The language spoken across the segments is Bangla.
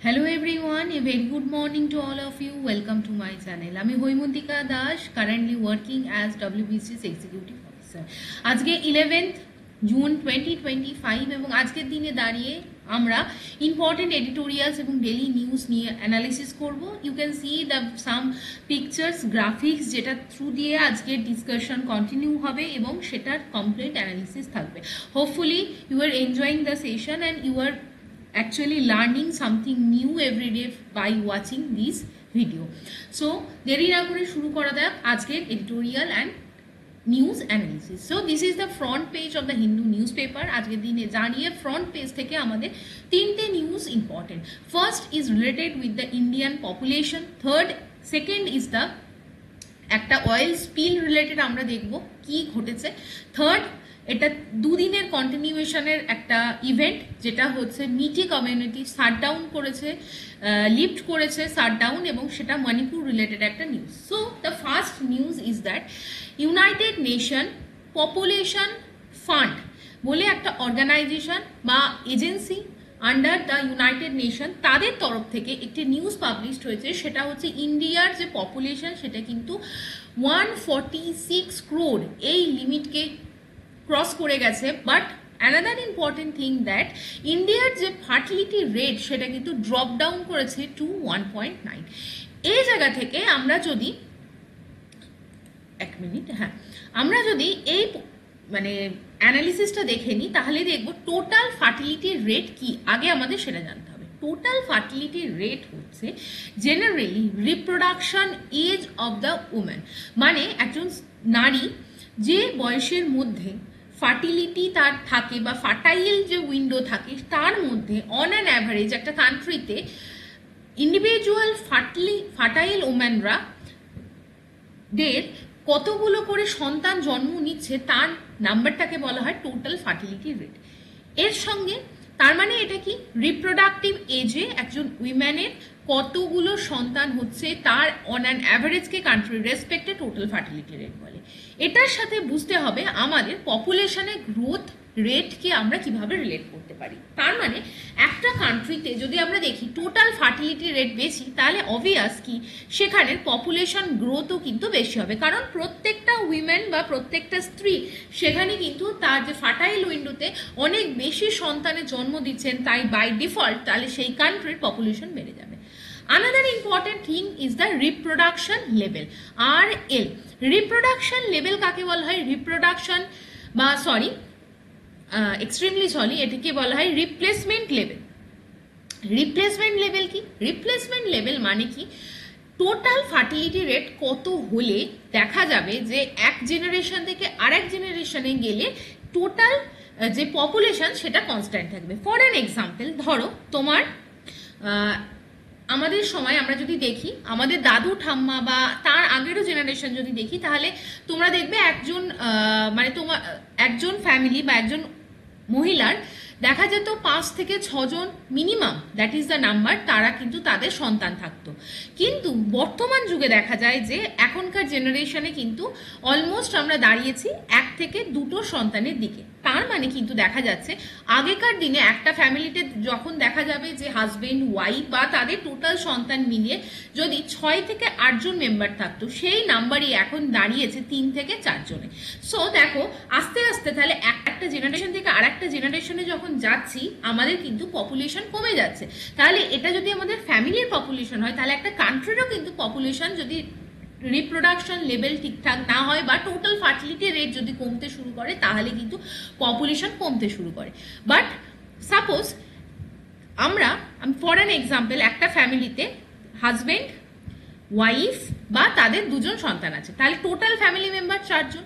Hello everyone, a very good morning to all of you. Welcome to my channel. আমি Haimantika Das, currently working as WBCS Executive Officer. আজকে 11th জুন 2025 এবং আজকের দিনে দাঁড়িয়ে আমরা ইম্পর্টেন্ট এডিটোরিয়ালস এবং ডেইলি নিউজ নিয়ে অ্যানালিসিস করব। You can see the some pictures graphics যেটা থ্রু দিয়ে আজকের ডিসকাশন কন্টিনিউ হবে এবং সেটার কমপ্লিট অ্যানালিসিস থাকবে। Hopefully you are enjoying the session and you are actually learning something new every day by watching this video. So দেরি না করে শুরু করা যাক আজকের editorial and news analysis. So this is the front page of the Hindu newspaper. আজকের দিনে জানিয়ে front page থেকে আমাদের তিনটে news important. First is related with the Indian population, second is the একটা অয়েল স্পিল রিলেটেড আমরা দেখব কি ঘটেছে, থার্ড এটা দুদিনের কন্টিনিউয়েশনের একটা ইভেন্ট যেটা হচ্ছে মিটি কমিউনিটি শাটডাউন করেছে, লিফট করেছে শাটডাউন এবং সেটা মণিপুর রিলেটেড একটা news. So the first news is that United nation population fund বলে একটা অর্গানাইজেশন বা agency under the United nation তাদের তরফ থেকে একটি নিউজ পাবলিশড হয়েছে। সেটা হচ্ছে ইন্ডিয়ার যে পপুলেশন সেটা কিন্তু 146 ক্রোর এই লিমিটকে ক্রস করে গেছে। But another important thing that ইন্ডিয়ার যে ফার্টিলিটি রেট সেটা কিন্তু ড্রপ ডাউন করেছে টু 1.9। এই জায়গা থেকে আমরা যদি আমরা যদি এই মানে অ্যানালিসিসটা দেখে নিই তাহলে দেখব টোটাল ফার্টিলিটির রেট কি, আগে আমাদের সেটা জানতে হবে। টোটাল ফার্টিলিটি রেট হচ্ছে generally reproduction age of the women, মানে একজন নারী যে বয়সের মধ্যে ফার্টিলিটি তার থাকে বা ফার্টাইল যে উইন্ডো থাকে তার মধ্যে অন অ্যান অ্যাভারেজ একটা কান্ট্রিতে ইন্ডিভিজুয়াল ফার্টাইল ওম্যানরা দের কতগুলো করে সন্তান জন্ম নিচ্ছে তার নাম্বারটাকে বলা হয় টোটাল ফার্টিলিটি রেট। এর সঙ্গে তার মানে এটা কি রিপ্রোডাক্টিভ এজে একজন উইম্যানের কতগুলো সন্তান হচ্ছে তার অন অ্যান অ্যাভারেজকে কান্ট্রি রেসপেক্টে টোটাল ফার্টিলিটি রেট বলে। এটার সাথে বুঝতে হবে আমাদের পপুলেশনের গ্রোথ রেটকে আমরা কিভাবে রিলেট করতে পারি। তার মানে একটা কান্ট্রিতে যদি আমরা দেখি টোটাল ফার্টিলিটি রেট বেশি তাহলে অবভিয়াস কি সেখানের পপুলেশন গ্রোথও কিন্তু বেশি হবে, কারণ প্রত্যেকটা উইমেন বা প্রত্যেকটা স্ত্রী সেখানে কিন্তু তার যে ফার্টাইল উইন্ডোতে অনেক বেশি সন্তানের জন্ম দিচ্ছেন, তাই বাই ডিফল্ট তাহলে সেই কান্ট্রির পপুলেশন বেড়ে যাবে। Another important thing is the reproduction level, RL. Reproduction level কাকে বলা হয়? রিপ্রোডাকশন বা এক্সট্রিমলি এটাকে বলা হয় রিপ্লেসমেন্ট লেভেল। রিপ্লেসমেন্ট লেভেল কি? রিপ্লেসমেন্ট লেভেল মানে কি টোটাল ফার্টিলিটি রেট কত হলে দেখা যাবে যে এক জেনারেশন থেকে আরেক জেনারেশনে গেলে টোটাল যে পপুলেশন সেটা কনস্ট্যান্ট থাকবে। ফর অ্যান এক্সাম্পল, ধরো তোমার আমাদের সময় আমরা যদি দেখি আমাদের দাদু ঠাম্মা বা তার আগেরও জেনারেশন যদি দেখি তাহলে তোমরা দেখবে একজন ফ্যামিলি বা একজন মহিলার দেখা যেত 5 থেকে 6 জন minimum, that is the number, তারা কিন্তু তাদের সন্তান থাকতো। কিন্তু বর্তমান যুগে দেখা যায় যে এখনকার জেনারেশনে কিন্তু অলমোস্ট আমরা দাঁড়িয়েছি 1 থেকে 2টো সন্তানের দিকে। তার মানে কিন্তু দেখা যাচ্ছে আগেকার দিনে একটা ফ্যামিলিতে যখন দেখা যাবে যে হাজবেন্ড ওয়াইফ বা তাদের টোটাল সন্তান মিলিয়ে যদি 6 থেকে 8 জন মেম্বার থাকতো, সেই নাম্বারই এখন দাঁড়িয়েছে 3 থেকে 4 জনে। সো দেখো আস্তে আস্তে তাহলে একটা জেনারেশন থেকে আর একটা জেনারেশনে যখন যাচ্ছি আমাদের কিন্তু পপুলেশন কমে যাচ্ছে। তাহলে এটা যদি আমাদের ফ্যামিলির পপুলেশন হয় তাহলে একটা কান্ট্রিরও কিন্তু পপুলেশন যদি রিপ্রোডাকশন লেভেল ঠিকঠাক না হয় বা টোটাল ফার্টিলিটি রেট যদি কমতে শুরু করে তাহলে কিন্তু পপুলেশন কমতে শুরু করে। বাট সাপোজ আমি ফর অ্যান এক্সাম্পল একটা ফ্যামিলিতে হাজবেন্ড ওয়াইফ বা তাদের 2 জন সন্তান আছে, তাহলে টোটাল ফ্যামিলি মেম্বার 4 জন।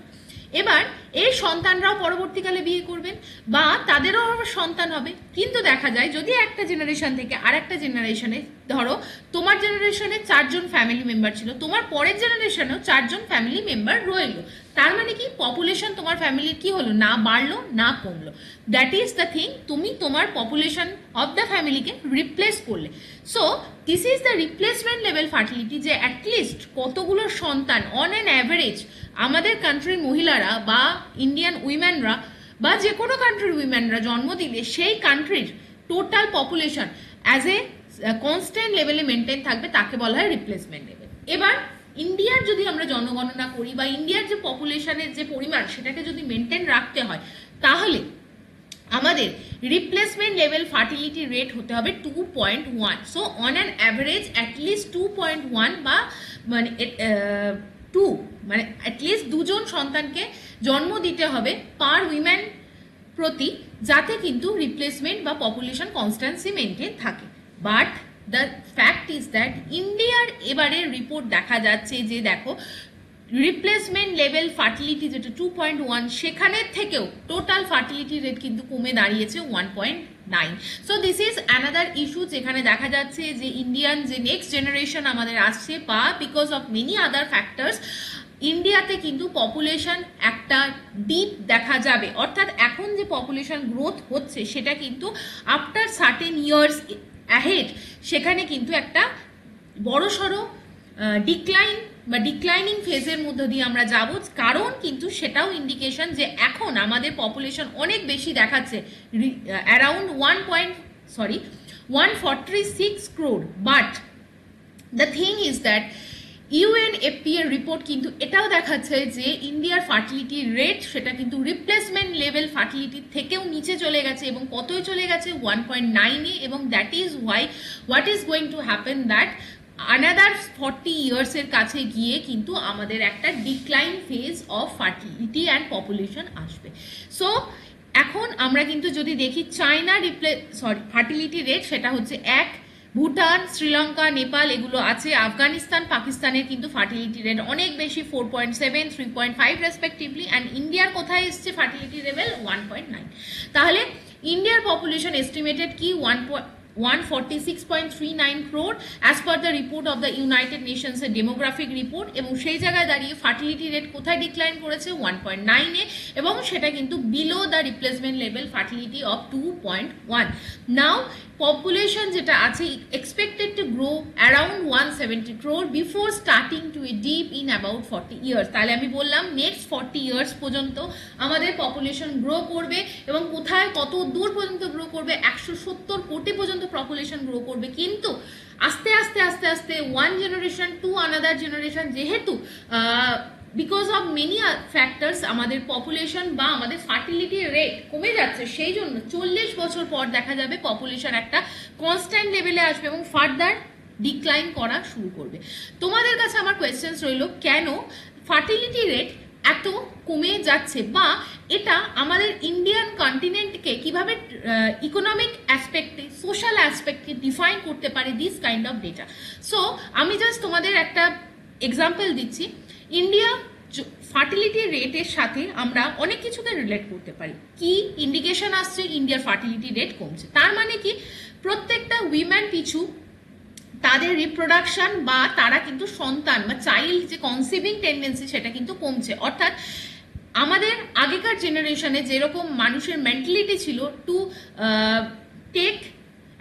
এবার এই সন্তানরাও পরবর্তীকালে বিয়ে করবেন বা তাদেরও সন্তান হবে, কিন্তু দেখা যায় যদি একটা জেনারেশন থেকে আর একটা জেনারেশনে, ধরো তোমার জেনারেশনে 4 জন ফ্যামিলি মেম্বার ছিল, তোমার পরের জেনারেশনেও 4 জন ফ্যামিলি মেম্বার রইল, তার মানে কি পপুলেশন তোমার ফ্যামিলির কি হলো, না বাড়লো না কমলো। দ্যাট ইজ দ্য থিং, তুমি তোমার পপুলেশন অফ দ্য ফ্যামিলিকে রিপ্লেস করলে। So this is the replacement level fertility, যে অ্যাটলিস্ট কতগুলো সন্তান অন অ্যান অ্যাভারেজ আমাদের কান্ট্রির মহিলারা বা ইন্ডিয়ান উইমেনরা বা যে কোনো কান্ট্রির উইমেনরা জন্ম দিলে সেই কান্ট্রির total population as a constant লেভেলে মেনটেন থাকবে তাকে বলা হয় রিপ্লেসমেন্ট লেভেল। এবার ইন্ডিয়ার যদি আমরা জনগণনা করি বা ইন্ডিয়ার যে পপুলেশনের যে পরিমাণ সেটাকে যদি মেনটেন রাখতে হয় তাহলে আমাদের রিপ্লেসমেন্ট লেভেল ফার্টিলিটি রেট হতে হবে 2.1। So on an average at least 2.1 বা মানে 2 মানে অ্যাটলিস্ট দুজন সন্তানকে জন্ম দিতে হবে পার উইমেন প্রতি, যাতে কিন্তু রিপ্লেসমেন্ট বা পপুলেশন কনস্ট্যান্সি মেনটেন থাকে। But the fact is that ইন্ডিয়ার এবারের রিপোর্ট দেখা যাচ্ছে যে দেখো রিপ্লেসমেন্ট লেভেল ফার্টিলিটি যেটা 2.1 সেখানের থেকেও টোটাল ফার্টিলিটি রেট কিন্তু কমে দাঁড়িয়েছে 1.9। So this is another issue, যেখানে দেখা যাচ্ছে যে ইন্ডিয়ান যে নেক্সট জেনারেশন আমাদের আসছে বা because of many other factors ইন্ডিয়াতে কিন্তু পপুলেশন একটা ডিপ দেখা যাবে, অর্থাৎ এখন যে পপুলেশন গ্রোথ হচ্ছে সেটা কিন্তু আফটার সার্টেন ইয়ার্স অ্যাহেড সেখানে কিন্তু একটা বড়সড় ডিক্লাইন বা ডিক্লাইনিং ফেজের মধ্যে দিয়ে আমরা যাব। কারণ কিন্তু সেটাও ইন্ডিকেশন যে এখন আমাদের পপুলেশন অনেক বেশি দেখাচ্ছে, around 146 crore। But the thing is that UNFPA এর রিপোর্ট কিন্তু এটাও দেখাচ্ছে যে ইন্ডিয়ার ফার্টিলিটি রেট সেটা কিন্তু রিপ্লেসমেন্ট লেভেল ফার্টিলিটি থেকেও নিচে চলে গেছে, এবং কতই চলে গেছে 1.9-এ। এবং that is Y what is going to happen that another 40 ইয়ার্সের কাছে গিয়ে কিন্তু আমাদের একটা decline phase of fertility and population আসবে। সো এখন আমরা কিন্তু যদি দেখি চায়না ফার্টিলিটি রেট সেটা হচ্ছে 1, ভুটান, শ্রীলঙ্কা, নেপাল এগুলো আছে, আফগানিস্তান, পাকিস্তানের কিন্তু ফার্টিলিটি রেট অনেক বেশি 4.7, 3.5 রেসপেক্টিভলি, অ্যান্ড ইন্ডিয়ার কোথায় এসছে ফার্টিলিটি লেভেল 1.9। তাহলে ইন্ডিয়ার পপুলেশন এস্টিমেটেড কি 146.39 crore as per the report of the United Nations demographic report, এবং সেই জায়গায় দাঁড়িয়ে ফার্টিলিটি রেট কোথায় ডিক্লাইন করেছে 1.9-এ, এবং সেটা কিন্তু below the replacement level fertility of 2.1। Now population যেটা আছে expected to grow around 170 crore before starting to a deep in about 40 years। তাহলে আমি বললাম নেক্সট 40 ইয়ার্স পর্যন্ত আমাদের পপুলেশন গ্রো করবে, এবং কোথায় কত দূর পর্যন্ত গ্রো করবে 170 কোটি পর্যন্ত পপুলেশন গ্রো করবে। কিন্তু আস্তে আস্তে আস্তে আস্তে one generation to another generation, যেহেতু বিকজ অফ মেনি ফ্যাক্টরস আমাদের পপুলেশন বা আমাদের ফার্টিলিটি রেট কমে যাচ্ছে, সেই জন্য 40 বছর পর দেখা যাবে পপুলেশন একটা কনস্ট্যান্ট লেভেলে আসবে এবং ফার্দার ডিক্লাইন করা শুরু করবে। তোমাদের কাছে আমার কোয়েশ্চেন্স রইল, কেন ফার্টিলিটি রেট এত কমে যাচ্ছে, বা এটা আমাদের ইন্ডিয়ান কন্টিনেন্টকে কিভাবে ইকোনমিক অ্যাসপেক্টে, সোশ্যাল অ্যাসপেক্টে ডিফাইন করতে পারে this kind of data. So আমি জাস্ট তোমাদের একটা এক্সাম্পল দিচ্ছি। ইন্ডিয়া ফার্টিলিটি রেটের সাথে আমরা অনেক কিছুকে রিলেট করতে পারি। কি ইন্ডিকেশন আসছে ইন্ডিয়ার ফার্টিলিটি রেট কমছে, তার মানে কি প্রত্যেকটা উইমেন পিছু তাদের রিপ্রোডাকশন বা তারা কিন্তু সন্তান বা চাইল্ড যে কনসিভিং টেন্ডেন্সি সেটা কিন্তু কমছে। অর্থাৎ আমাদের আগেকার জেনারেশনে যেরকম মানুষের মেন্টালিটি ছিল to take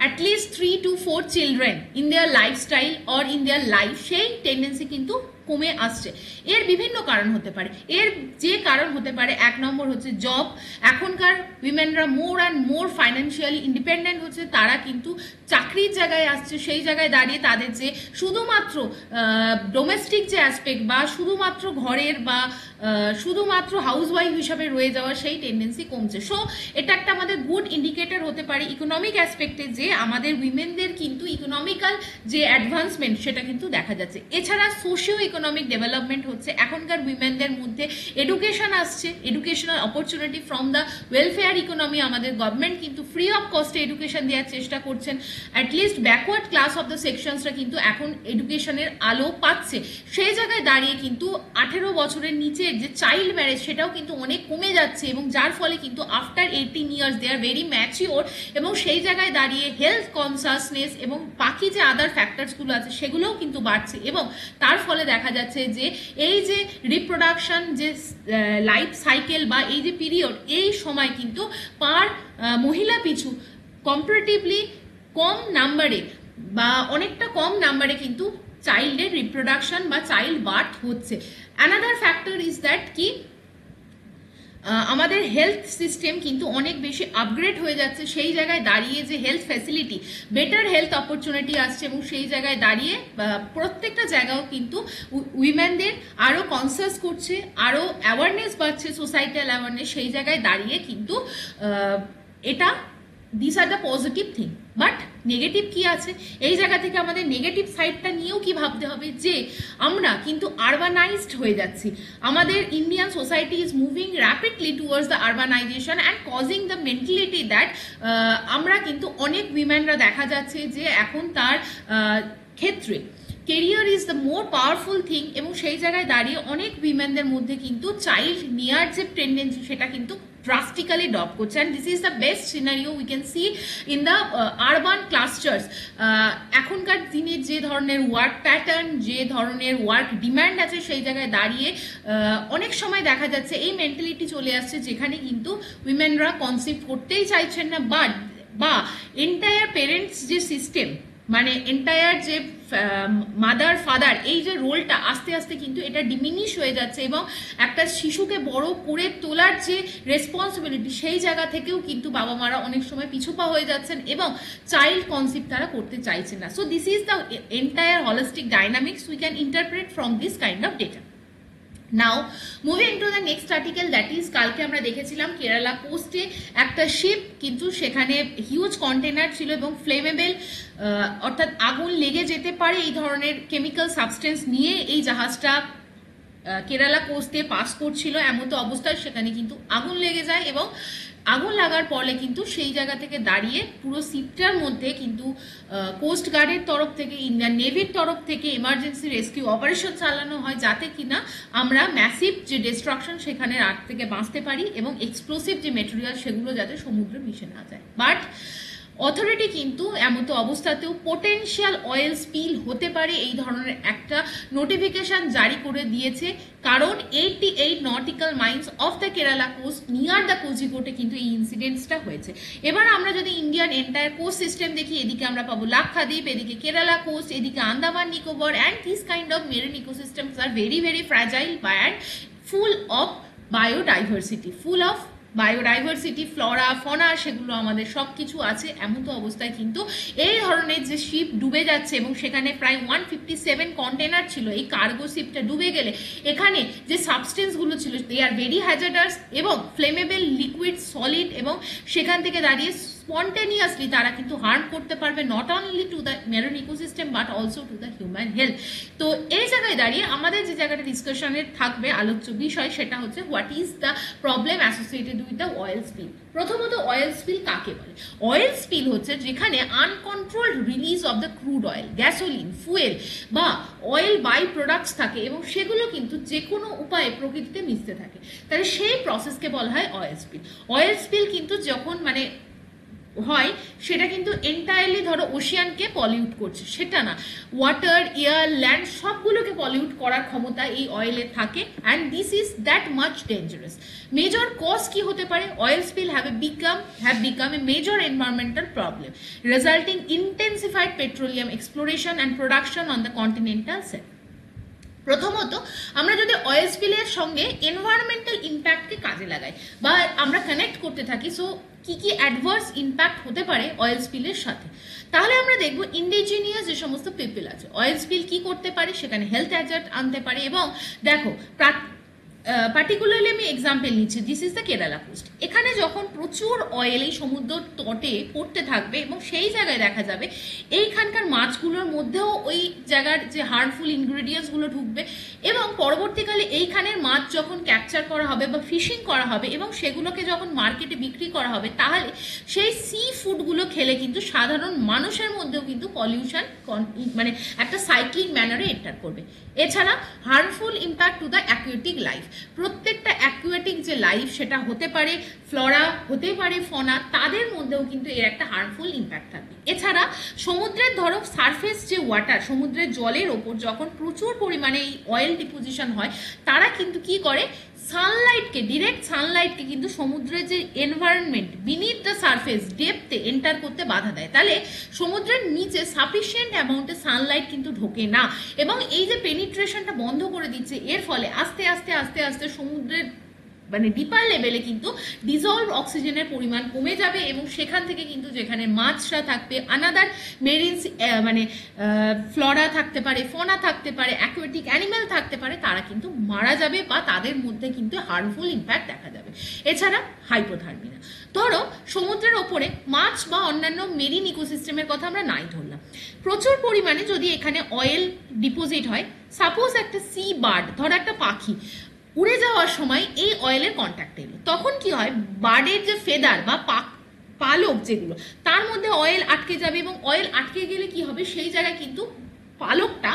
at least 3 to 4 children in their lifestyle or in their life, সেই টেন্ডেন্সি কিন্তু কমে আসছে। এর বিভিন্ন কারণ হতে পারে। এর যে কারণ হতে পারে, 1 নম্বর হচ্ছে জব। এখনকার উইমেনরা more and more financially independent হচ্ছে, তারা কিন্তু চাকরির জায়গায় আসছে, সেই জায়গায় দাঁড়িয়ে তাদের যে শুধুমাত্র ডোমেস্টিক যে অ্যাসপেক্ট বা শুধুমাত্র ঘরের বা শুধুমাত্র হাউসওয়াইফ হিসাবে রয়ে যাওয়া সেই টেন্ডেন্সি কমছে। সো এটা একটা আমাদের গুড ইন্ডিকেটর হতে পারে ইকোনমিক অ্যাসপেক্টে, যে আমাদের উইমেনদের কিন্তু ইকোনমিক্যাল যে অ্যাডভান্সমেন্ট সেটা কিন্তু দেখা যাচ্ছে। এছাড়া সোশিও ইকোনমিক ডেভেলপমেন্ট হচ্ছে, এখনকার উইমেনদের মধ্যে এডুকেশন আসছে, educational opportunity from the welfare economy, আমাদের গভর্নমেন্ট কিন্তু ফ্রি অফ কস্টে এডুকেশন দেওয়ার চেষ্টা করছেন। At least backward class of the সেকশনসরা কিন্তু এখন এডুকেশনের আলো পাচ্ছে। সেই জায়গায় দাঁড়িয়ে কিন্তু 18 বছরের নিচের যে চাইল্ড ম্যারেজ সেটাও কিন্তু অনেক কমে যাচ্ছে, এবং যার ফলে কিন্তু after 18 years they are very mature, এবং সেই জায়গায় দাঁড়িয়ে হেলথ কনসাসনেস এবং বাকি যে আদার ফ্যাক্টরসগুলো আছে সেগুলোও কিন্তু বাড়ছে, এবং তার ফলে দেখা যাচ্ছে যে এই যে রিপ্রোডাকশন যে লাইফ সাইকেল বা এই যে পিরিয়ড, এই সময় কিন্তু পার মহিলা পিছু কম্পারেটিভলি কম নাম্বারে বা অনেকটা কম নাম্বারে কিন্তু চাইল্ডের রিপ্রোডাকশন বা চাইল্ড বার্থ হচ্ছে। অ্যানাদার ফ্যাক্টর ইজ দ্যাট কি আমাদের হেলথ সিস্টেম কিন্তু অনেক বেশি আপগ্রেড হয়ে যাচ্ছে, সেই জায়গায় দাঁড়িয়ে যে health facility, better health opportunity আসছে, এবং সেই জায়গায় দাঁড়িয়ে প্রত্যেকটা জায়গাও কিন্তু উইমেনদের আরও কনসাস করছে, আরও অ্যাওয়ারনেস বাড়ছে, সোসাইটাল অ্যাওয়ারনেস, সেই জায়গায় দাঁড়িয়ে কিন্তু এটা this are the positive thing. But negative কি আছে, এই জায়গা থেকে আমাদের নেগেটিভ সাইডটা নিয়েও কি ভাবতে হবে যে আমরা কিন্তু আরবানাইজড হয়ে যাচ্ছি। আমাদের Indian society is moving rapidly towards the urbanisation and causing the mentality that আমরা কিন্তু অনেক উইমেনরা দেখা যাচ্ছে যে এখন তার ক্ষেত্রে career is the more powerful thing, এবং সেই জায়গায় দাঁড়িয়ে অনেক উইমেনদের মধ্যে কিন্তু চাইল্ড নেয়ার যে টেন্ডেন্সি সেটা কিন্তু drastically drop করছে। and this is the best scenario we can see in the urban clusters। এখনকার দিনে যে ধরনের ওয়ার্ক প্যাটার্ন, যে ধরনের ওয়ার্ক ডিম্যান্ড আছে, সেই জায়গায় দাঁড়িয়ে অনেক সময় দেখা যাচ্ছে এই মেন্টালিটি চলে আসছে যেখানে কিন্তু উইমেনরা কনসিভ করতেই চাইছেন না, বা এন্টায়ার পেরেন্টস যে সিস্টেম, মানে এন্টায়ার যে মাদার ফাদার, এই যে রোলটা আস্তে আস্তে কিন্তু এটা ডিমিনিশ হয়ে যাচ্ছে, এবং একটা শিশুকে বড় করে তোলার যে রেসপন্সিবিলিটি, সেই জায়গা থেকেও কিন্তু বাবা মারা অনেক সময় পিছুপা হয়ে যাচ্ছেন এবং চাইল্ড কনসিভ তারা করতে চাইছেন না। So this is the entire holistic dynamics we can interpret from this kind of data. Now moving to the next article, that is কালকে আমরা দেখেছিলাম কেরালা কোস্টে একটা শিপ, কিন্তু সেখানে হিউজ কন্টেনার ছিল এবং ফ্লেমেবল, অর্থাৎ আগুন লেগে যেতে পারে এই ধরনের কেমিক্যাল সাবস্টেন্স নিয়ে এই জাহাজটা কেরালা কোস্ট দিয়ে পাস করছিল। এমতো অবস্থায় সেখানে কিন্তু আগুন লেগে যায়, এবং আগুন লাগার পরে কিন্তু সেই জায়গা থেকে দাঁড়িয়ে পুরো শিপটার মধ্যে কিন্তু কোস্ট গার্ডের তরফ থেকে, ইন্ডিয়ান নেভির তরফ থেকে এমার্জেন্সি রেস্কিউ অপারেশন চালানো হয়, যাতে কিনা আমরা ম্যাসিভ যে ডিস্ট্রাকশন সেখানে আগ থেকে বাঁচতে পারি, এবং এক্সপ্লোসিভ যে মেটেরিয়াল সেগুলো যাতে সমুদ্রে মিশে না যায়। বাট অথরিটি কিন্তু এমতো অবস্থাতেও পোটেনশিয়াল অয়েল স্পিল হতে পারে এই ধরনের একটা নোটিফিকেশন জারি করে দিয়েছে, কারণ 88 nautical miles of the Kerala coast near the কোজিকোটে কিন্তু এই ইনসিডেন্টসটা হয়েছে। এবার আমরা যদি ইন্ডিয়ান এন্টায়ার কোস্ট সিস্টেম দেখি, এদিকে আমরা পাবো লাক্ষাদ্বীপ, এদিকে কেরালা কোস্ট, এদিকে Andaman Nicobar, and this kind of marine ecosystems are very very fragile and full of biodiversity, flora fauna, সেগুলো আমাদের সব কিছু আছে। এমতো অবস্থায় কিন্তু এই ধরনের যে শিপ ডুবে যাচ্ছে, এবং সেখানে প্রায় 157 কন্টেনার ছিল, এই কার্গো শিপটা ডুবে গেলে এখানে যে সাবস্টেন্সগুলো ছিল দে আর ভেরি হ্যাজার্ডাস এবং ফ্লেমেবল, লিকুইড, সলিড, এবং সেখান থেকে দাঁড়িয়ে স্পন্টেনিয়াসলি তারা কিন্তু হার্ম করতে পারবে not only to the marine ecosystem but also to the human health. তো এই জায়গায় দাঁড়িয়ে আমাদের যে জায়গাটা ডিসকাশনের থাকবে আলোচ্য বিষয়, সেটা হচ্ছে what is the problem associated with the oil spill. প্রথমত অয়েল স্পিল কাকে বলে? অয়েল স্পিল হচ্ছে যেখানে uncontrolled release of the crude oil, gasoline, fuel বা অয়েল বাই প্রোডাক্টস থাকে, এবং সেগুলো কিন্তু যে কোনো উপায়ে প্রকৃতিতে মিশতে থাকে, তাহলে সেই প্রসেসকে বলা হয় অয়েল স্পিল। অয়েল স্পিল কিন্তু যখন হয় সেটা কিন্তু এন্টায়ারলি ধরো ওশিয়ানকে পলিউট করছে, সেটা না, ওয়াটার, এয়ার, ল্যান্ড সবগুলোকে পলিউট করার ক্ষমতা এই অয়েলের থাকে, and this is that much dangerous. Major cause কি হতে পারে? Oil spill have become a major environmental problem resulting intensified petroleum exploration and production on the continental shelf. প্রথমত আমরা যদি অয়েল স্পিলের সঙ্গে এনভায়রনমেন্টাল ইম্প্যাক্টকে কাজে লাগাই বা আমরা কানেক্ট করতে থাকি, সো কি কি অ্যাডভার্স ইম্প্যাক্ট হতে পারে অয়েল স্পিলের সাথে, তাহলে আমরা দেখব ইন্ডিজিনিয়াস যে সমস্ত পিপল আছে, অয়েল স্পিল কি করতে পারে, সেখানে হেলথ হ্যাজার্ড আনতে পারে। এবং দেখো পার্টিকুলারলি আমি এক্সাম্পল নিচ্ছি, this is the Kerala coast. এখানে যখন প্রচুর অয়েল এই সমুদ্র তটে পড়তে থাকবে, এবং সেই জায়গায় দেখা যাবে এইখানকার মাছগুলোর মধ্যেও ওই জায়গার যে হার্মফুল ইনগ্রেডিয়েন্টসগুলো ঢুকবে, এবং পরবর্তীকালে এইখানের মাছ যখন ক্যাপচার করা হবে বা ফিশিং করা হবে এবং সেগুলোকে যখন মার্কেটে বিক্রি করা হবে, তাহলে সেই সি ফুডগুলো খেলে কিন্তু সাধারণ মানুষের মধ্যেও কিন্তু পলিউশন মানে একটা সাইক্লিক ম্যানারে এন্টার করবে। এছাড়া harmful impact to the aquatic life, প্রত্যেকটা অ্যাকুয়েটিক যে লাইফ সেটা হতে পারে ফ্লোরা, হতে পারে ফনা, তাদের মধ্যেও কিন্তু এর একটা হার্মফুল ইম্প্যাক্ট থাকবে। এছাড়া সমুদ্রের ধরো সারফেস যে ওয়াটার, সমুদ্রের জলের ওপর যখন প্রচুর পরিমাণে এই অয়েল ডিপোজিশন হয়, তারা কিন্তু কি করে, সানলাইটকে, ডিরেক্ট সানলাইটকে কিন্তু সমুদ্রের যে এনভায়রনমেন্ট বিনিথ দ্য সারফেস ডেপথে এন্টার করতে বাধা দেয়, তাহলে সমুদ্রের নিচে সাফিসিয়েন্ট অ্যামাউন্টে সানলাইট কিন্তু ঢোকে না, এবং এই যে পেনিট্রেশনটা বন্ধ করে দিচ্ছে, এর ফলে আস্তে আস্তে আস্তে আস্তে সমুদ্রের মানে ডিপার লেভেলে কিন্তু ডিজলভ অক্সিজেনের পরিমাণ কমে যাবে এবং সেখান থেকে কিন্তু যেখানে মাছরা থাকবে, আনাদার মেরিন মানে ফ্লোরা থাকতে পারে, ফোনা থাকতে পারে, অ্যাকুয়াটিক অ্যানিমেল থাকতে পারে, তারা কিন্তু মারা যাবে বা তাদের মধ্যে কিন্তু হার্মফুল ইম্প্যাক্ট দেখা যাবে। এছাড়া হাইপোথার্মিয়া, ধরো সমুদ্রের ওপরে মাছ বা অন্যান্য মেরিন ইকোসিস্টেমের কথা আমরা নাই ধরলাম, প্রচুর পরিমাণে যদি এখানে অয়েল ডিপোজিট হয়, সাপোজ একটা সি বার্ড, ধরো একটা পাখি উড়ে যাওয়ার সময় এই অয়েলের কন্ট্যাক্ট এলো, তখন কি হয়, বার্ডের যে ফেদার বা পালক যেগুলো, তার মধ্যে অয়েল আটকে যাবে এবং অয়েল আটকে গেলে কি হবে, সেই জায়গায় কিন্তু পালকটা,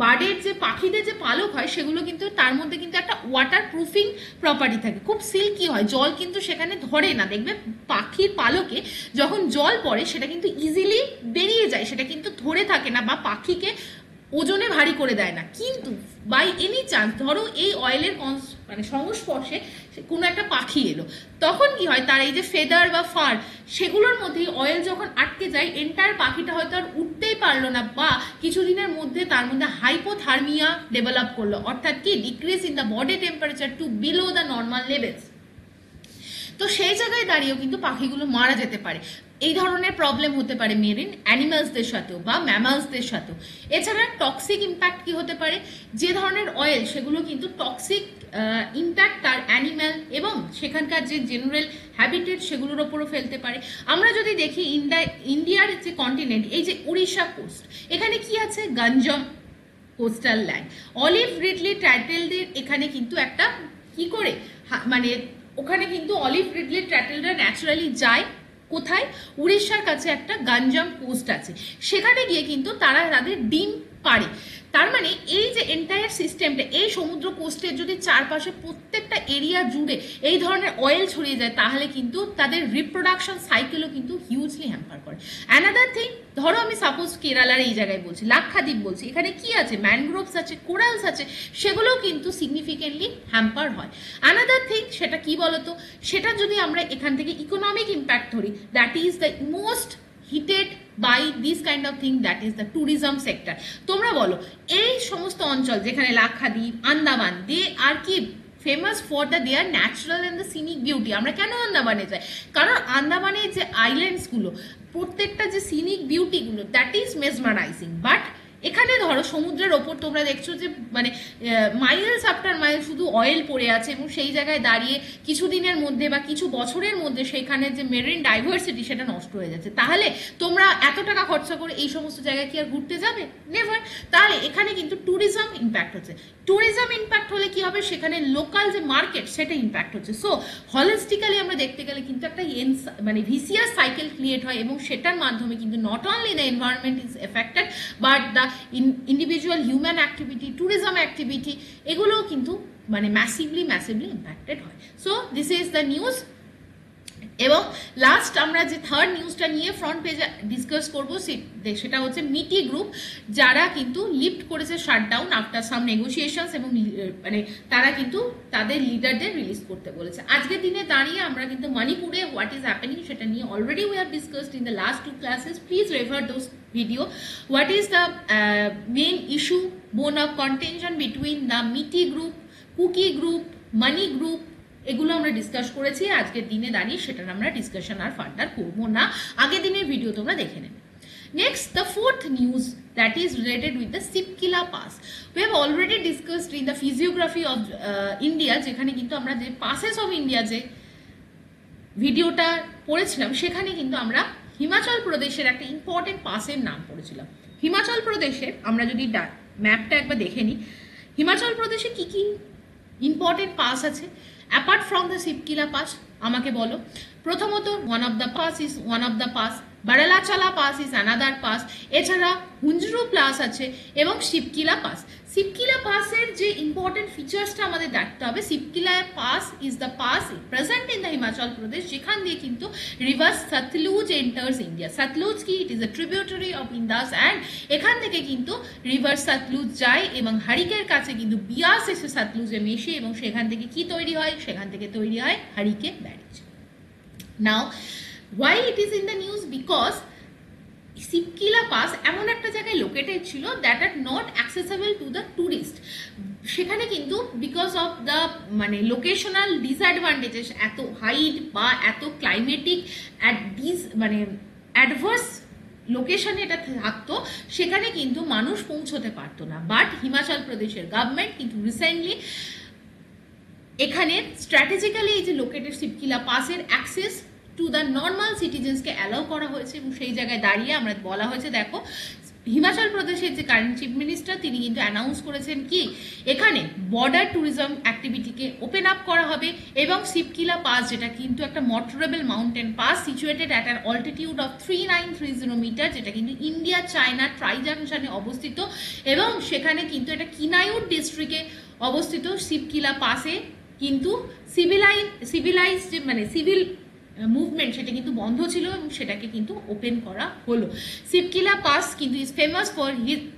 বার্ডের যে পাখিদের যে পালক হয় সেগুলো কিন্তু তার মধ্যে কিন্তু একটা ওয়াটার প্রুফিং প্রপার্টি থাকে, খুব সিল্কি হয়, জল কিন্তু সেখানে ধরে না। দেখবে পাখির পালকে যখন জল পড়ে সেটা কিন্তু ইজিলি বেরিয়ে যায়, সেটা কিন্তু ধরে থাকে না বা পাখিকে ওজনে ভারী করে দেয় না। কিন্তু বাই এনি চান্স ধরো এই অয়েলের মানে সংস্পর্শে কোনো একটা পাখি এলো, তখন কি হয়, তার এই যে ফেদার বা ফার সেগুলোর মধ্যে অয়েল যখন আটকে যায়, এন্টায়ার পাখিটা হয়তো আর উঠতেই পারলো না বা কিছুদিনের মধ্যে তার মধ্যে হাইপোথার্মিয়া ডেভেলপ করলো, অর্থাৎ কি decrease in the body temperature to below the normal levels. তো সেই জায়গায় দাঁড়িয়েও কিন্তু পাখিগুলো মারা যেতে পারে। এই ধরনের প্রবলেম হতে পারে মেরিন অ্যানিমালসদের সাথেও বা ম্যামালসদের সাথেও। এছাড়া টক্সিক ইম্প্যাক্ট কি হতে পারে, যে ধরনের অয়েল সেগুলো কিন্তু টক্সিক ইম্প্যাক্ট তার অ্যানিম্যাল এবং সেখানকার যে জেনারেল হ্যাবিটেট সেগুলোর ওপরও ফেলতে পারে। আমরা যদি দেখি ইন্ডিয়ার যে কন্টিনেন্ট, এই যে উড়িষ্যা কোস্ট, এখানে কি আছে, Ganjam coastal land, olive ridley টাইটেলদের এখানে কিন্তু একটা কি করে মানে ওখানে কিন্তু অলিভ রিডলি টাইটেলরা ন্যাচারালি যায় কোথায়, উড়িষ্যার কাছে একটা গঞ্জম কোস্ট আছে, সেখানে গিয়ে কিন্তু তারা তাদের ডিম পারে। তার মানে এই যে এন্টায়ার সিস্টেমটা, এই সমুদ্র কোস্টের যদি চারপাশে প্রত্যেকটা এরিয়া জুড়ে এই ধরনের অয়েল ছড়িয়ে যায়, তাহলে কিন্তু তাদের রিপ্রোডাকশন সাইকেলও কিন্তু হিউজলি হ্যাম্পার করে। অ্যানাদার থিং, ধরো আমি সাপোজ কেরালার এই জায়গায় বলছি, লাক্ষাদ্বীপ বলছি, এখানে কি আছে, ম্যানগ্রোভস আছে, কোরালস আছে, সেগুলোও কিন্তু সিগনিফিকেন্টলি হ্যাম্পার হয়। অ্যানাদার থিং, সেটা কি বলতো, সেটা যদি আমরা এখান থেকে ইকোনমিক ইম্প্যাক্ট ধরি, that is the most hitted by this kind of thing, that is the tourism sector. তোমরা বলো, এই সমস্ত অঞ্চল যেখানে লাক্ষাদ্বীপ, আন্দামান, দে আর কি famous for the there natural and the scenic beauty. আমরা কেন আন্দামানে যাই, কারণ আন্দামানের যে আইল্যান্ডসগুলো, প্রত্যেকটা যে সিনিক বিউটিগুলো, দ্যাট ইজ মেসমারাইজিং। বাট এখানে ধরো সমুদ্রের ওপর তোমরা দেখছো যে মানে মাইলস আফটার মাইল শুধু অয়েল পড়ে আছে এবং সেই জায়গায় দাঁড়িয়ে কিছুদিনের মধ্যে বা কিছু বছরের মধ্যে সেখানে যে মেরিন ডাইভার্সিটি সেটা নষ্ট হয়ে যাচ্ছে। তাহলে তোমরা এত টাকা খরচা করে এই সমস্ত জায়গায় কি আর ঘুরতে যাবে? নেভার। তাহলে এখানে কিন্তু ট্যুরিজম ইম্প্যাক্ট হচ্ছে। ট্যুরিজম ইম্প্যাক্ট হলে কি হবে, সেখানে লোকাল যে মার্কেট সেটা ইম্প্যাক্ট হচ্ছে। সো হলিস্টিক্যালি আমরা দেখতে গেলে কিন্তু একটা মানে ভিসিয়াস সাইকেল ক্রিয়েট হয় এবং সেটার মাধ্যমে কিন্তু not only the environment is affected but the individual human activity, tourism activity, এগুলোও কিন্তু মানে ম্যাসিভলি ইম্প্যাক্টেড হয়। So this is the news. এবং লাস্ট আমরা যে থার্ড নিউজটা নিয়ে ফ্রন্ট পেজে ডিসকাস করবো সেটা হচ্ছে মিটি গ্রুপ, যারা কিন্তু লিফট করেছে শাটডাউন আফটার সাম নেগোসিয়েশনস এবং মানে তারা কিন্তু তাদের লিডারদের রিলিজ করতে বলেছে। আজকের দিনে দাঁড়িয়ে আমরা কিন্তু মণিপুরে হোয়াট ইজ হ্যাপেনিং সেটা নিয়ে already we have discussed in the last 2 classes. Please refer those video. What is the main issue, bone of contention between the মিটি গ্রুপ, কুকি গ্রুপ, মানি গ্রুপ, এগুলো আমরা ডিসকাস করেছি। আজকের দিনে দাঁড়িয়ে সেটার আমরা ডিসকাশন আর ফার্দার করবো না, আগের দিনের ভিডিও তোমরা দেখে নেবে। Next, the fourth news that is related with the Sipkila Pass. We have already discussed in the physiography of India, যেখানে কিন্তু আমরা যে passes of India যে ভিডিওটা পড়েছিলাম, সেখানে কিন্তু আমরা হিমাচল প্রদেশের একটা ইম্পর্টেন্ট পাসের নাম পড়েছিলাম। হিমাচল প্রদেশের আমরা যদি ম্যাপটা একবার দেখে নিই, হিমাচল প্রদেশে কি কি ইম্পর্টেন্ট পাস আছে apart from the Shipki La pass, আমাকে বলো। প্রথমত one of the pass, Baralacha La pass is another pass, এছাড়া হুঞ্জরু পাস আছে এবং শিবকিলা পাস। শিবকিলা পাসের যে ইম্পর্টেন্ট ফিচার্সটা আমাদের দেখতে হবে, Shipki La pass is the pass present in the Himachal Pradesh, যেখান দিয়ে কিন্তু river Sutlej enters India. Sutlej কি, it is a tributary of Indus and এখান থেকে কিন্তু রিভার সতলুজ যায় এবং হারিকের কাছে কিন্তু বিয়াস এসে সতলুজে মেশে এবং সেখান থেকে কি তৈরি হয়, সেখান থেকে তৈরি হয় হারিকে barrage. Now why it is in the news, because Shipki La pass এমন একটা জায়গায় লোকেটেড ছিল that are not accessible to the tourist. সেখানে কিন্তু বিকজ অফ দ্য মানে লোকেশনাল ডিসঅ্যাডভান্টেজেস, এত হাইট বা এত ক্লাইমেটিক মানে অ্যাডভার্স লোকেশনে এটা থাকতো, সেখানে কিন্তু মানুষ পৌঁছতে পারতো না। বাট হিমাচল প্রদেশের গভর্নমেন্ট কিন্তু রিসেন্টলি এখানে স্ট্র্যাটেজিক্যালি এই যে লোকেটেড শিবকিলা পাসের অ্যাক্সেস টু দ্য নর্মাল সিটিজেন্সকে অ্যালাউ করা হয়েছে, এবং সেই জায়গায় দাঁড়িয়ে আমরা বলা হয়েছে দেখো হিমাচল প্রদেশের যে কারেন্ট চিফ মিনিস্টার তিনি কিন্তু অ্যানাউন্স করেছেন কি এখানে বর্ডার ট্যুরিজম অ্যাক্টিভিটিকে ওপেন আপ করা হবে, এবং শিবকিলা পাস যেটা কিন্তু একটা motorable mountain pass situated at an altitude of 3930 metre, যেটা কিন্তু ইন্ডিয়া চায়না ট্রাই জাংশনে অবস্থিত, এবং সেখানে কিন্তু এটা কিনায়ুর ডিস্ট্রিক্টে অবস্থিত। শিবকিলা পাসে কিন্তু সিভিলাইজ যে মানে সিভিল মুভমেন্ট সেটা কিন্তু বন্ধ ছিল, এবং সেটাকে কিন্তু ওপেন করা হলো। শিবকিলা পাস কিন্তু is famous for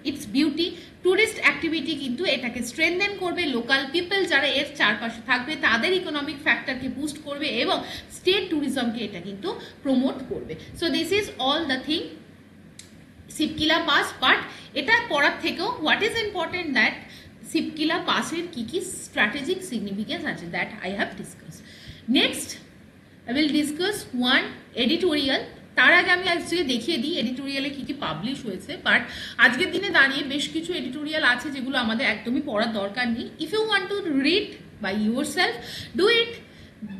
its beauty. Tourist activity কিন্তু এটাকে স্ট্রেনথেন করবে, লোকাল পিপল যারা এর চারপাশে থাকবে তাদের ইকোনমিক ফ্যাক্টরকে বুস্ট করবে, এবং স্টেট ট্যুরিজমকে এটা কিন্তু প্রমোট করবে। So this is all the thing Shipki La pass. But এটা করার থেকেও what is important that Shipki La পাসের কি কি স্ট্র্যাটেজিক সিগনিফিকেন্স আছে that I have discuss. Next I will discuss one editorial। তার আগে আমি আজকে দেখিয়ে দিই এডিটোরিয়ালে কি কি পাবলিশ হয়েছে। বাট আজকের দিনে দাঁড়িয়ে বেশ কিছু এডিটোরিয়াল আছে যেগুলো আমাদের একদমই পড়ার দরকার নেই। If you want to read by your self, do it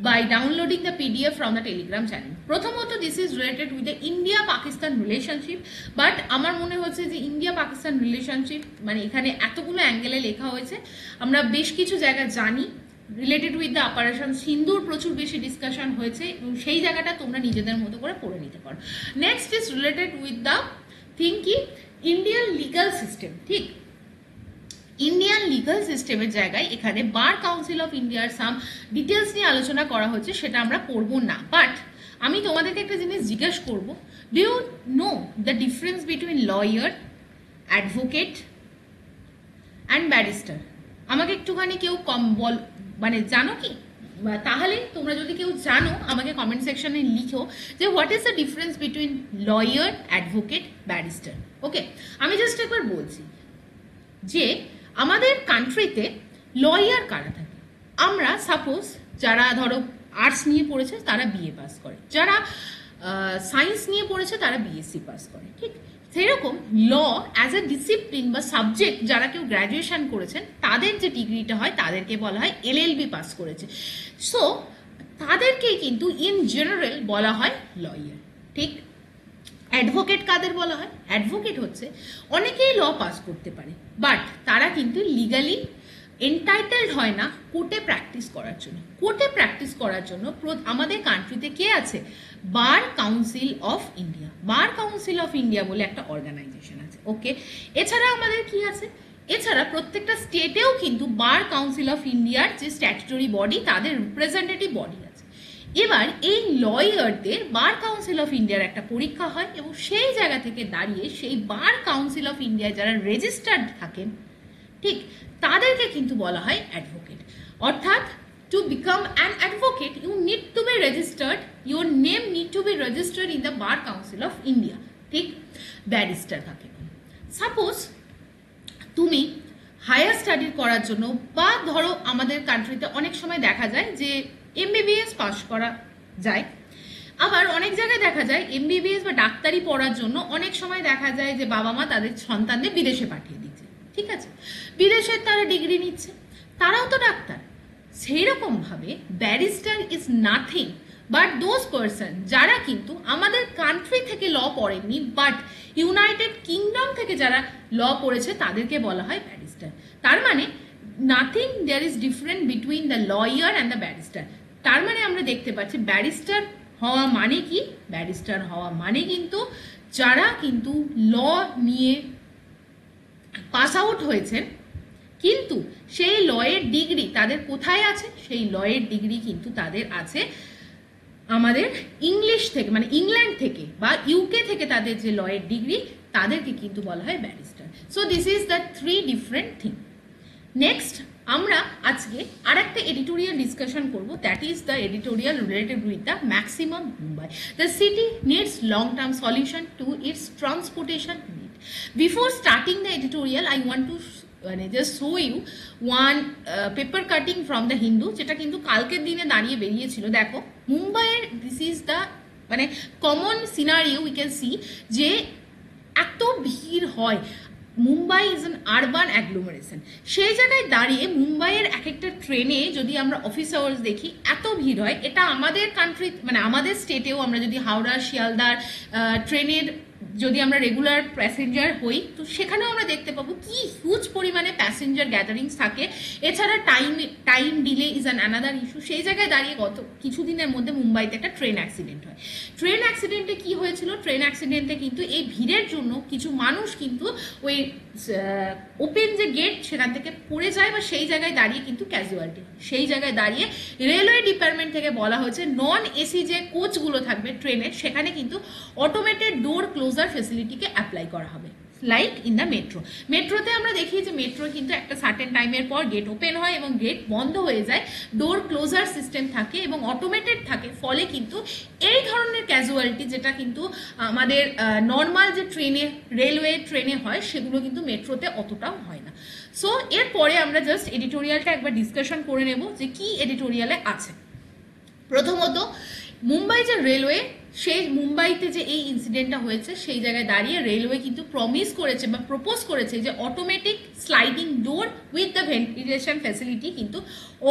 by downloading the PDF from the Telegram channel. প্রথমত this is related with the India Pakistan relationship. But আমার মনে হচ্ছে যে ইন্ডিয়া পাকিস্তান রিলেশনশিপ মানে এখানে এতগুলো অ্যাঙ্গেলে লেখা হয়েছে, আমরা বেশ কিছু জায়গা জানি। রিলেটেড উইথ দ্য অপারেশন সিন্দুর প্রচুর বেশি ডিসকাশন হয়েছে, এবং সেই জায়গাটা তোমরা নিজেদের মতো করে পড়ে নিতে পারো। Next is related with the thing কি ইন্ডিয়ান লিগাল সিস্টেম। ঠিক, ইন্ডিয়ান লিগাল সিস্টেমের জায়গায় এখানে বার কাউন্সিল অফ ইন্ডিয়ার সাম ডিটেলস নিয়ে আলোচনা করা হচ্ছে, সেটা আমরা পড়বো না। বাট আমি তোমাদেরকে একটা জিনিস জিজ্ঞেস করবো, do you know the difference between lawyer, advocate and barrister? আমাকে একটুখানি কেউ কম বল, মানে জানো কি? তাহলে তোমরা যদি কেউ জানো আমাকে কমেন্ট সেকশনে লিখো যে what is the difference between lawyer, advocate, barrister. Okay, আমি জাস্ট একবার বলছি যে আমাদের কান্ট্রিতে লয়ার কারা থাকে। আমরা সাপোজ যারা ধরো আর্টস নিয়ে পড়েছে তারা বিএ পাস করে, যারা সায়েন্স নিয়ে পড়েছে তারা বিএসসি পাস করে। ঠিক সেরকম ল অ্যাজ এ ডিসিপ্লিন বা সাবজেক্ট যারা কেউ গ্র্যাজুয়েশন করেছেন তাদের যে ডিগ্রিটা হয় তাদেরকে বলা হয় LLB পাস করেছে। সো তাদেরকেই কিন্তু ইন জেনারেল বলা হয় লয়ার। ঠিক, অ্যাডভোকেট কাদের বলা হয়? অ্যাডভোকেট হচ্ছে অনেকেই ল পাস করতে পারে, বাট তারা কিন্তু লিগালি এন্টাইটেলড হয় না কোর্টে প্র্যাকটিস করার জন্য। কোর্টে প্র্যাকটিস করার জন্য আমাদের কান্ট্রিতে কে আছে? বার council of India. Bar council of India বলে একটা অর্গানাইজেশন আছে। ওকে, এছাড়া আমাদের কি আছে? এছাড়া প্রত্যেকটা স্টেটেও কিন্তু বার কাউন্সিল অফ ইন্ডিয়ার যে স্ট্যাটুটরি বডি, তাদের রিপ্রেজেন্টেটিভ বডি আছে। এবার এই লয়ারদের বার কাউন্সিল অফ ইন্ডিয়ার একটা পরীক্ষা হয়, এবং সেই জায়গা থেকে দাঁড়িয়ে সেই বার কাউন্সিল অফ ইন্ডিয়ায় যারা রেজিস্টার্ড থাকেন, ঠিক, তাদেরকে কিন্তু বলা হয় অ্যাডভোকেট। অর্থাৎ to become an advocate you need to be registered, your name need to be registered in the bar council of India. ঠিক, ব্যারিস্টার থাকে। সাপোজ তুমি হায়ার স্টাডি করার জন্য, বা ধরো আমাদের কান্ট্রিতে অনেক সময় দেখা যায় যে MBBS পাস করা যায়, আবার অনেক জায়গায় দেখা যায় MBBS বা ডাক্তারি পড়ার জন্য অনেক সময় দেখা যায় যে বাবা মা তাদের সন্তানদের বিদেশে পাঠিয়ে দিচ্ছে। ঠিক আছে, বিদেশের তারা ডিগ্রি নিচ্ছে, তারাও তো ডাক্তার। সেই রকমভাবে barrister is nothing but those person যারা কিন্তু আমাদের কান্ট্রি থেকে ল পড়েননি, বাট ইউনাইটেড কিংডম থেকে যারা ল পড়েছে তাদেরকে বলা হয় ব্যারিস্টার। তার মানে nothing there is different between the lawyer and the barrister. তার মানে আমরা দেখতে পাচ্ছি ব্যারিস্টার হওয়া মানে কি? ব্যারিস্টার হওয়া মানে কিন্তু যারা কিন্তু ল নিয়ে পাস আউট হয়েছেন, কিন্তু সেই লয়ের ডিগ্রি তাদের কোথায় আছে? সেই লয়ের ডিগ্রি কিন্তু তাদের আছে আমাদের ইংলিশ থেকে, মানে ইংল্যান্ড থেকে বা UK থেকে তাদের যে লয়ের ডিগ্রি, তাদেরকে কিন্তু বলা হয় barrister. So this is the three different thing. Next আমরা আজকে আরেকটা এডিটোরিয়াল ডিসকাশন করব, that is the editorial related with the maximum Mumbai. The city needs long term solution to its transportation need. Before starting the editorial I want to just show you one paper cutting from the Hindu, যেটা কিন্তু কালকের দিনে দাঁড়িয়ে বেরিয়েছিল। দেখো মুম্বাইয়ের দিস ইজ দ্য মানে common scenario we can see, যে এত ভিড় হয়। মুম্বাই ইজ অ্যান আরবান অ্যাগ্লোমারেশন, সেই জায়গায় দাঁড়িয়ে মুম্বাইয়ের এক একটা ট্রেনে যদি আমরা অফিস আওয়ার্স দেখি এত ভিড় হয়। এটা আমাদের কান্ট্রি মানে আমাদের স্টেটেও আমরা যদি হাওড়া শিয়ালদার ট্রেনের যদি আমরা রেগুলার প্যাসেঞ্জার হই তো সেখানেও আমরা দেখতে পাবো কি হিউজ পরিমাণে প্যাসেঞ্জার গ্যাদারিংস থাকে। এছাড়া time delay is an another issue. সেই জায়গায় দাঁড়িয়ে গত কিছুদিনের মধ্যে মুম্বাইতে একটা ট্রেন অ্যাক্সিডেন্ট হয়। ট্রেন অ্যাক্সিডেন্টে কি হয়েছিল? ট্রেন অ্যাক্সিডেন্টে কিন্তু এই ভিড়ের জন্য কিছু মানুষ কিন্তু ওই ওপেন যে গেট সেখান থেকে পড়ে যায় বা সেই জায়গায় দাঁড়িয়ে কিন্তু ক্যাজুয়ালিটি হয়। সেই জায়গায় দাঁড়িয়ে রেলওয়ে ডিপার্টমেন্ট থেকে বলা হয়েছে নন এসি যে কোচগুলো থাকবে ট্রেনের সেখানে কিন্তু অটোমেটেড ডোর ক্লোজার ফেসিলিটিকে অ্যাপ্লাই করা হবে, লাইক ইন দ্য মেট্রোতে আমরা দেখি যে মেট্রো কিন্তু একটা সার্টেন টাইমের পর গেট ওপেন হয় এবং গেট বন্ধ হয়ে যায়, ডোর ক্লোজার সিস্টেম থাকে এবং অটোমেটেড থাকে। ফলে কিন্তু এই ধরনের ক্যাজুয়ালিটি যেটা কিন্তু আমাদের নর্মাল যে রেলওয়ে ট্রেনে হয় সেগুলো কিন্তু মেট্রোতে অতটাও হয় না। সো এরপরে আমরা জাস্ট এডিটোরিয়ালটা একবার ডিসকাশন করে নেব যে কি এডিটোরিয়ালে আছে। প্রথমত মুম্বাই যে রেলওয়ে, সেই মুম্বাইতে যে এই ইনসিডেন্টটা হয়েছে সেই জায়গায় দাঁড়িয়ে রেলওয়ে কিন্তু প্রমিস করেছে বা প্রপোজ করেছে যে automatic sliding door with the ventilation facility কিন্তু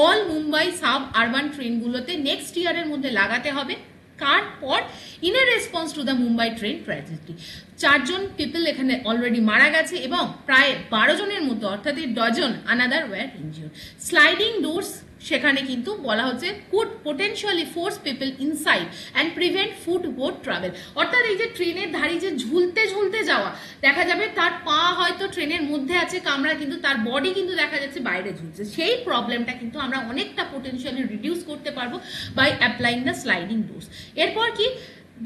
অল মুম্বাই সাব আরবান ট্রেনগুলোতে নেক্সট ইয়ারের মধ্যে লাগাতে হবে। কার পর? In a response to the Mumbai train tragedy. 4 জন পিপল এখানে অলরেডি মারা গেছে এবং প্রায় 12 জনের মতো অর্থাৎ dozen another were injured. Sliding doors সেখানে কিন্তু বলা হচ্ছে could potentially force people inside and prevent footboard travel. অর্থাৎ এই যে ট্রেনের ধারে যে ঝুলতে ঝুলতে যাওয়া, দেখা যাবে তার পা হয়তো ট্রেনের মধ্যে আছে কামড়া, কিন্তু তার বডি কিন্তু দেখা যাচ্ছে বাইরে ঝুলছে। সেই প্রবলেমটা কিন্তু আমরা অনেকটা পোটেনশিয়ালি রিডিউস করতে পারবো by applying the sliding doors. এরপর কি?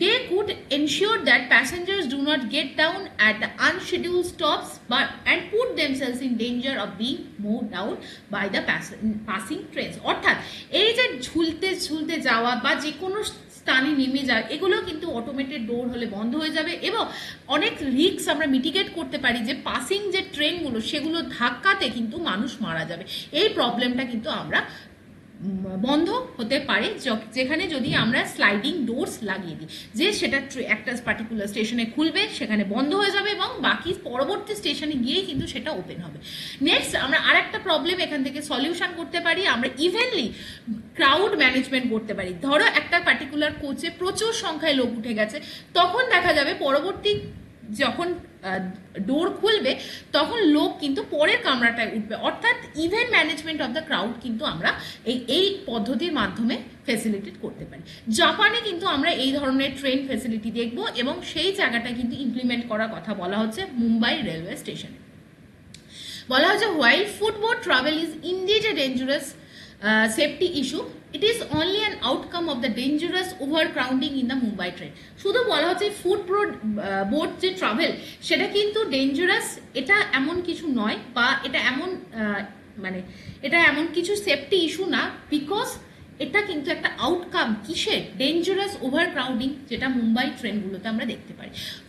They could ensure that passengers do not get down at the unscheduled stops and put themselves in danger of being mowed down by the passing trains. অর্থাৎ এই যে ঝুলতে যাওয়া বা যে কোনো স্থানে নেমে যায় এগুলো কিন্তু অটোমেটেড ডোর হলে বন্ধ হয়ে যাবে এবং অনেক রিস্ক আমরা মিটিগেট করতে পারি যে পাসিং যে ট্রেনগুলো সেগুলো ধাক্কাতে কিন্তু মানুষ মারা যাবে। এই প্রবলেমটা কিন্তু আমরা বন্ধ হতে পারে যেখানে যদি আমরা স্লাইডিং ডোরস লাগিয়ে দিই, যে সেটা একটা পার্টিকুলার স্টেশনে খুলবে, সেখানে বন্ধ হয়ে যাবে এবং বাকি পরবর্তী স্টেশনে গিয়েই কিন্তু সেটা ওপেন হবে। নেক্সট আমরা আরেকটা প্রবলেম এখান থেকে সলিউশন করতে পারি, আমরা ইভেনলি ক্রাউড ম্যানেজমেন্ট করতে পারি। ধরো একটা পার্টিকুলার কোচে প্রচুর সংখ্যায় লোক উঠে গেছে, তখন দেখা যাবে পরবর্তী যখন ডোর খুলবে তখন লোক কিন্তু পরের কামরাটায় উঠবে। অর্থাৎ event management of the crowd কিন্তু আমরা এই পদ্ধতির মাধ্যমে ফ্যাসিলিটেট করতে পারি। জাপানে কিন্তু আমরা এই ধরনের ট্রেন ফ্যাসিলিটি দেখব এবং সেই জায়গাটা কিন্তু ইমপ্লিমেন্ট করার কথা বলা হচ্ছে মুম্বাই রেলওয়ে স্টেশনে। বলা হচ্ছে while footboard travel is indeed a dangerous safety issue, it is only an outcome of the dangerous overcrowding in the Mumbai train. শুধু বলা হচ্ছে বোট যে ট্রাভেল সেটা কিন্তু ডেঞ্জারাস, এটা এমন কিছু নয় বা এটা এমন কিছু সেফটি ইস্যু না, বিকজ এটা কিন্তু একটা আউটকাম কিসের? ডেঞ্জারাস ওভারক্রাউডিং, যেটা মুম্বাই ট্রেনগুলোতে আমরা দেখতে পাই।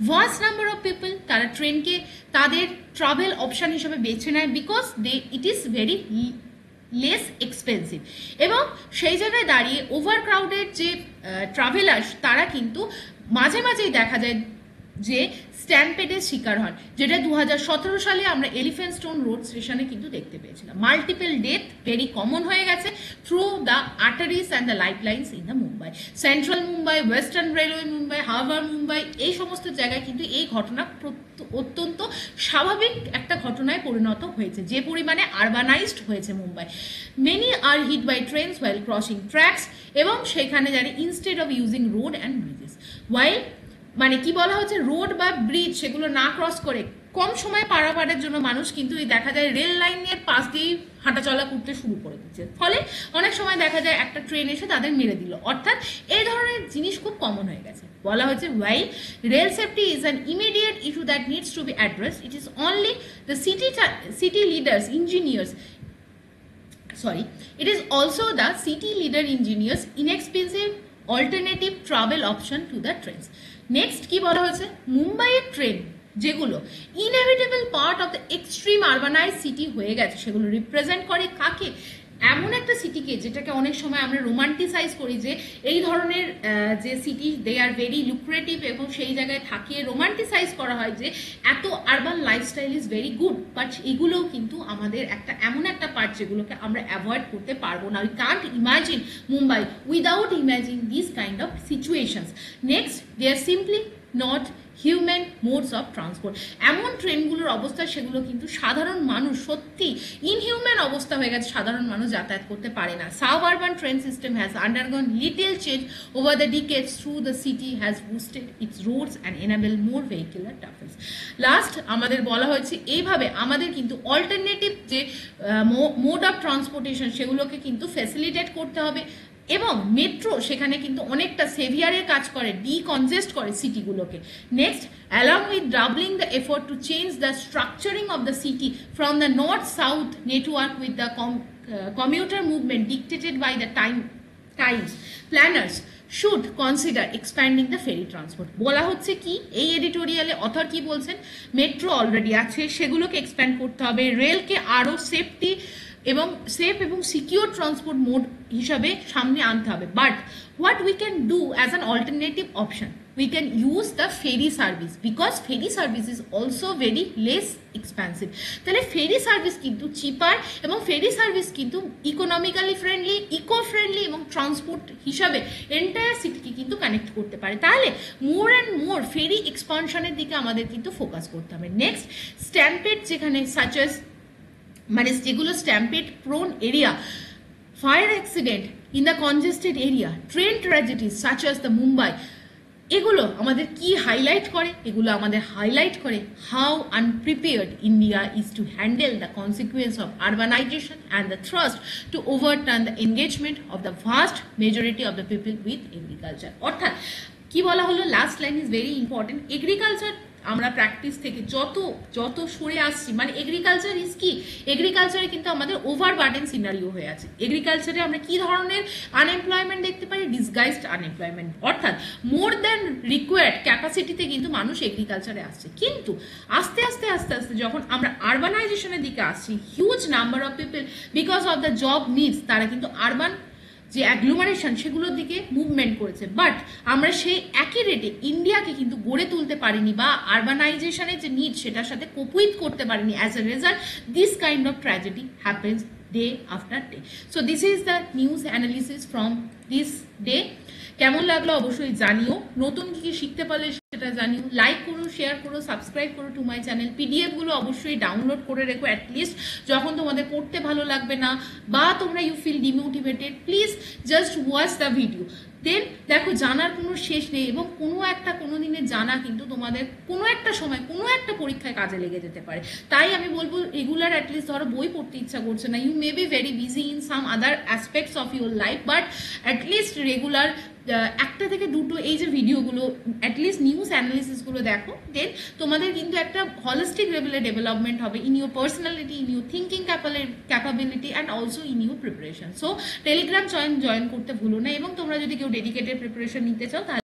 ভাস্ট নাম্বার অফ পিপল তারা ট্রেনকে তাদের ট্রাভেল অপশন হিসেবে বেছে নেয় because it is very less expensive. এবং সেই জায়গায় দাঁড়িয়ে ওভারক্রাউডেড যে ট্রাভেলার্স তারা কিন্তু মাঝে মাঝেই দেখা যায় যে স্ট্যাম্পেডের শিকার হন, যেটা 2017 সালে আমরা এলিফ্যান্ট স্টোন রোড স্টেশনে কিন্তু দেখতে পেয়েছিলাম। মাল্টিপল ডেথ ভেরি কমন হয়ে গেছে through the arteries and the life lines in the Mumbai. Central Mumbai, western railway Mumbai, Howrah Mumbai, এই সমস্ত জায়গায় কিন্তু এই ঘটনা অত্যন্ত স্বাভাবিক একটা ঘটনায় পরিণত হয়েছে যে পরিমাণে আরবানাইজড হয়েছে Mumbai. Many are hit by trains while crossing tracks, এবং সেখানে জানি instead of using road and bridges while কি বলা হচ্ছে রোড বা ব্রিজ সেগুলো না ক্রস করে কম সময় পারাপারের জন্য মানুষ কিন্তু দেখা যায় রেল লাইনের পাশ দিয়ে হাঁটাচলা করতে শুরু করে দিচ্ছে। ফলে অনেক সময় দেখা যায় একটা ট্রেন এসে তাদের মেরে দিল। অর্থাৎ এই ধরনের জিনিস খুব কমন হয়ে গেছে। বলা হচ্ছে while rail safety is an immediate issue that needs to be addressed, it is only the city leaders, engineers sorry, it is also the city leader engineers inexpensive alternative travel option to the trains. Next কি বলা হয়েছে, মুম্বাইয়ের ট্রেন যেগুলো inevitable part of the extreme urbanise city হয়ে গেছে, সেগুলো রিপ্রেজেন্ট করে কাকে, এমন একটা সিটিকে যেটাকে অনেক সময় আমরা রোমান্টিসাইজ করি যে এই ধরনের যে city they are very lucrative, এবং সেই জায়গায় থাকিয়ে রোমান্টিসাইজ করা হয় যে এত urban lifestyle is very good, but এগুলোও কিন্তু আমাদের একটা এমন একটা পার্ট যেগুলোকে আমরা অ্যাভয়েড করতে পারবো না। We can't imagine Mumbai without imagine this kind of situations. Next, they are simply not human modes of transport. এমন ট্রেনগুলোর অবস্থা সেগুলো কিন্তু সাধারণ মানুষ সত্যি ইনহিউম্যান অবস্থা হয়ে গেছে, সাধারণ মানুষ যাতায়াত করতে পারে না। Suburban train system has undergone little change over the decades through the city has boosted its roads and enable more vehicular traffic. Last আমাদের বলা হয়েছে এইভাবে আমাদের কিন্তু অল্টারনেটিভ যে মোড অফ ট্রান্সপোর্টেশন সেগুলোকে কিন্তু ফ্যাসিলিটেট করতে হবে, এবং মেট্রো সেখানে কিন্তু অনেকটা সেভিয়ারের কাজ করে, ডিকনজেস্ট করে সিটিগুলোকে। Next, along with doubling the effort to change the structuring of the city from the north-south network with the commuter movement dictated by the times, planners should consider expanding the ferry transport. বলা হচ্ছে কি এই এডিটোরিয়ালে অথর কি বলছেন, মেট্রো অলরেডি আছে সেগুলোকে এক্সপ্যান্ড করতে হবে, রেলকে আরও সেফ এবং সিকিউর ট্রান্সপোর্ট মোড হিসাবে সামনে আনতে হবে। But what we can do as an alternative option, we can use the ferry service because ferry service is also very less expensive. তাহলে ফেরি সার্ভিস কিন্তু চিপার, এবং ফেরি সার্ভিস কিন্তু ইকোনমিক্যালি ফ্রেন্ডলি, ইকো ফ্রেন্ডলি, এবং ট্রান্সপোর্ট হিসাবে এন্টায়ার সিটিকে কিন্তু কানেক্ট করতে পারে। তাহলে মোর অ্যান্ড মোর ফেরি এক্সপানশনের দিকে আমাদের কিন্তু ফোকাস করতে হবে। নেক্সট, স্ট্যাম্পেড যেখানে সাচেস মানে যেগুলো stampede prone area, fire accident in the congested area, train tragedies such as the Mumbai, এগুলো আমাদের কি হাইলাইট করে, এগুলো আমাদের হাইলাইট করে how unprepared India is to handle the consequence of urbanisation and the thrust to overturn the engagement of the vast majority of the people with agriculture. অর্থাৎ কি বলা হলো, last line is very important. Agriculture আমরা প্র্যাকটিস থেকে যত সরে আসছি, মানে এগ্রিকালচার ইজ কি, এগ্রিকালচারে কিন্তু আমাদের ওভার বার্ডেন সিনারিও হয়ে আছে। এগ্রিকালচারে আমরা কি ধরনের আনএমপ্লয়মেন্ট দেখতে পারি, ডিসগাইজড আনএমপ্লয়মেন্ট, অর্থাৎ মোর দ্যান রিকোয়ার্ড ক্যাপাসিটিতে কিন্তু মানুষ এগ্রিকালচারে আসছে। কিন্তু আস্তে আস্তে যখন আমরা আরবানাইজেশনের দিকে আসছি, huge number of people because of the job needs তারা কিন্তু আরবান যে অ্যাগ্লোমারেশন সেগুলোর দিকে মুভমেন্ট করেছে, বাট আমরা সেই একই রেটে ইন্ডিয়াকে কিন্তু গড়ে তুলতে পারিনি, বা আরবানাইজেশনের যে নিড সেটার সাথে কোপুইট করতে পারিনি। As a result this kind of tragedy happens day after day. So this is the news analysis from this day. কেমন লাগলো অবশ্যই জানিও, নতুন কি শিখতে পারলে সেটা জানিও, লাইক করো, শেয়ার করো, সাবস্ক্রাইব করো টু মাই চ্যানেল। পিডিএফগুলো অবশ্যই ডাউনলোড করে রেখো, অ্যাটলিস্ট যখন তোমাদের পড়তে ভালো লাগবে না বা তোমরা you feel demotivated, please just watch the video. Then দেখো, জানার কোনো শেষ নেই, এবং কোনো দিনে জানা কিন্তু তোমাদের কোনো একটা সময় কোনো একটা পরীক্ষায় কাজে লেগে যেতে পারে। তাই আমি বলবো রেগুলার অ্যাটলিস্ট ধরো বই পড়তে ইচ্ছা করছে না, you may be very busy in some other aspects of your life, but at least regular একটা থেকে দুটো এই যে ভিডিওগুলো অ্যাটলিস্ট নিউজ অ্যানালিসিসগুলো দেখো, দেন তোমাদের কিন্তু একটা হলিস্টিক লেভেলে ডেভেলপমেন্ট হবে in your personality, in your thinking capability and also in your preparation. So Telegram join করতে ভুলো না, এবং তোমরা যদি কেউ ডেডিকেটেড প্রিপারেশন নিতে চাও তাহলে